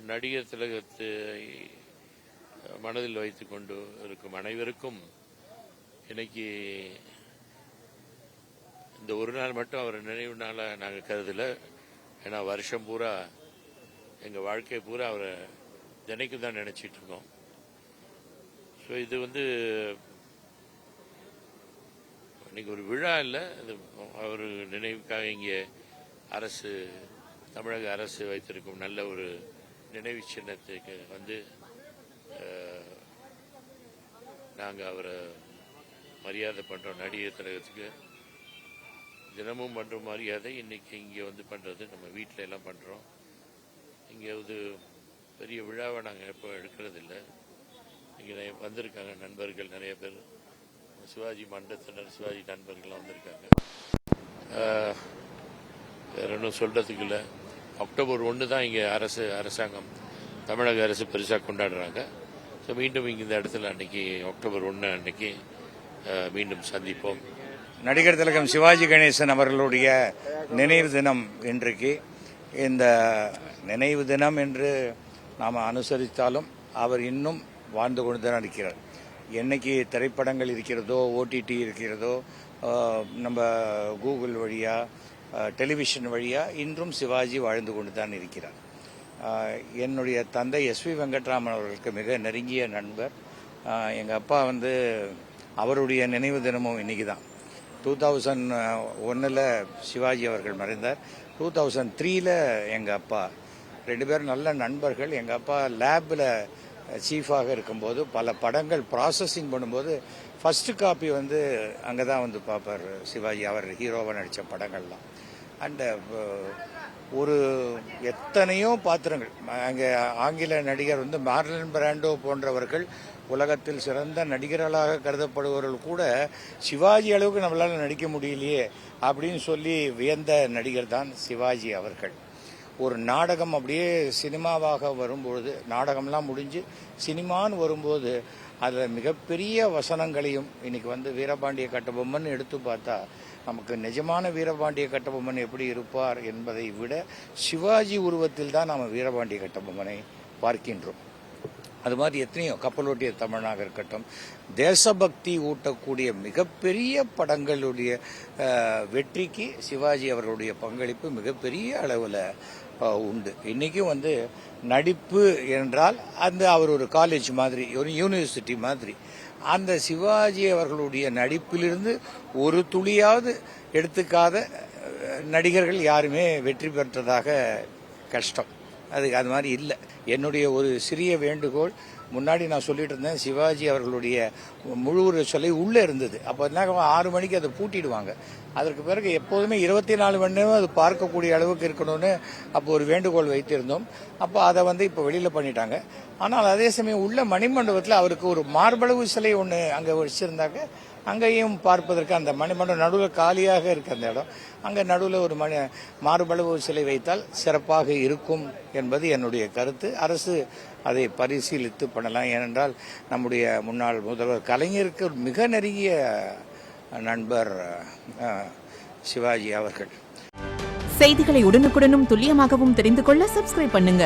நடிகர் திலகத்தை மனதில் வைத்துக் கொண்டு இருக்கும் அனைவருக்கும் இன்னைக்கு இந்த ஒரு நாள் மட்டும் அவர் நினைவு நாளாக நாங்கள் கருதல. ஏன்னா வருஷம் பூரா எங்கள் வாழ்க்கை பூரா அவரை தினைக்கும் தான் நினைச்சிட்டு இருக்கோம். ஸோ இது இன்னைக்கு ஒரு விழா இல்லை, இது அவர் நினைவுக்காக இங்கே தமிழக அரசு வைத்திருக்கும் நல்ல ஒரு நினைவு சின்னத்துக்கு நாங்கள் அவரை மரியாதை பண்ணுறோம். நடிகர் திலகத்துக்கு தினமும் பண்ணுற மரியாதை இன்னைக்கு இங்கே பண்ணுறது நம்ம வீட்டில் எல்லாம் பண்ணுறோம். இங்கே பெரிய விழாவை நாங்கள் எப்போ எடுக்கிறதில்லை. இங்கே வந்திருக்காங்க நண்பர்கள் நிறைய பேர், சிவாஜி மண்டத்தினர், சிவாஜி நண்பர்கள்லாம் வந்திருக்காங்க. வேற ஒன்றும் சொல்கிறதுக்கு இல்லை. அக்டோபர் 1 தான் இங்கே அரசாங்கம் தமிழக அரசு பெருசாக கொண்டாடுறாங்க. ஸோ மீண்டும் இங்கே இந்த இடத்துல அன்னைக்கு அக்டோபர் 1 அன்னைக்கு மீண்டும் சந்திப்போம். நடிகர் திலகம் சிவாஜி கணேசன் அவர்களுடைய நினைவு தினம் இன்றைக்கு. இந்த நினைவு தினம் என்று நாம் அனுசரித்தாலும் அவர் இன்னும் வாழ்ந்து கொண்டு தான் இருக்கிறார். என்னைக்கு திரைப்படங்கள் இருக்கிறதோ, ஓடிடி இருக்கிறதோ, நம்ம கூகுள் வழியாக டெலிவிஷன் வழியாக இன்றும் சிவாஜி வாழ்ந்து கொண்டு தான் இருக்கிறார். என்னுடைய தந்தை எஸ்வி வெங்கட்ராமன் அவர்களுக்கு மிக நெருங்கிய நண்பர். எங்கள் அப்பா அவருடைய நினைவு தினமும் இன்னைக்கு தான். 2001 சிவாஜி அவர்கள் மறைந்தார். 2003 எங்கள் அப்பா, 2 பேரும் நல்ல நண்பர்கள். எங்கள் அப்பா லேபில் சீஃபாக இருக்கும்போது பல படங்கள் ப்ராசஸிங் பண்ணும்போது ஃபர்ஸ்ட் காப்பி அங்கே தான் பார்ப்பார் சிவாஜி, அவர் ஹீரோவாக நடித்த படங்கள்லாம். அண்ட் ஒரு எத்தனையோ பாத்திரங்கள் அங்கே ஆங்கில நடிகர் மார்லன் பிராண்டோ போன்றவர்கள் உலகத்தில் சிறந்த நடிகர்களாக கருதப்படுபவர்கள் கூட சிவாஜி அளவுக்கு நம்மளால் நடிக்க முடியலையே அப்படின்னு சொல்லி வியந்த நடிகர் தான் சிவாஜி அவர்கள். ஒரு நாடகம் அப்படியே சினிமாவாக வரும்பொழுது, நாடகம்லாம் முடிஞ்சு சினிமான்னு வரும்போது அதில் மிகப்பெரிய வசனங்களையும் இன்னைக்கு வீரபாண்டிய கட்டபொம்மன் எடுத்து பார்த்தா நமக்கு நிஜமான வீரபாண்டிய கட்டபொம்மன் எப்படி இருப்பார் என்பதை விட சிவாஜி உருவத்தில் தான் நாம் வீரபாண்டிய கட்டபொம்மனை பார்க்கின்றோம். அது மாதிரி எத்தனையோ கப்பலோட்டிய தமிழனாக இருக்கட்டும், தேசபக்தி ஊட்டக்கூடிய மிகப்பெரிய படங்களுடைய வெற்றிக்கு சிவாஜி அவர்களுடைய பங்களிப்பு மிகப்பெரிய அளவில் உண்டு. இன்றைக்கும் நடிப்பு என்றால் அவர் ஒரு காலேஜ் மாதிரி, ஒரு யூனிவர்சிட்டி மாதிரி. அந்த சிவாஜி அவர்களுடைய நடிப்பிலிருந்து ஒரு துளியாவது எடுத்துக்காத நடிகர்கள் யாருமே வெற்றி பெற்றதாக கஷ்டம். அது மாதிரி இல்லை. என்னுடைய ஒரு சிறிய வேண்டுகோள், முன்னாடி நான் சொல்லிட்டு இருந்தேன், சிவாஜி அவர்களுடைய முழு சிலை உள்ளே இருந்தது. அப்போ 6 மணிக்கு அதை பூட்டிடுவாங்க. அதற்கு பிறகு எப்போதுமே 24 மணி நேரம் அது பார்க்கக்கூடிய அளவுக்கு இருக்கணும்னு அப்போ ஒரு வேண்டுகோள் வைத்திருந்தோம். அப்போ அதை இப்போ வெளியில் பண்ணிட்டாங்க. ஆனால் அதே சமயம் உள்ள மணிமண்டபத்தில் அவருக்கு ஒரு மார்பளவு சிலை ஒன்று அங்கே வச்சிருந்தாங்க. அங்கேயும் பார்ப்பதற்கு அந்த மணிமண்டபம் நடுவில் காலியாக இருக்கு அந்த இடம், அங்கே நடுவில் ஒரு மார்பளவு சிலை வைத்தால் சிறப்பாக இருக்கும் என்பது என்னுடைய கருத்து. அரசு அதை பரிசீலித்து பண்ணலாம். ஏனென்றால் நம்முடைய முன்னாள் முதல்வர் கலைஞருக்கு மிக நெருங்கிய நண்பர் சிவாஜி அவர்கள். செய்திகளை உடனுக்குடனும் துல்லியமாகவும் தெரிந்து கொள்ள சப்ஸ்கிரைப் பண்ணுங்க.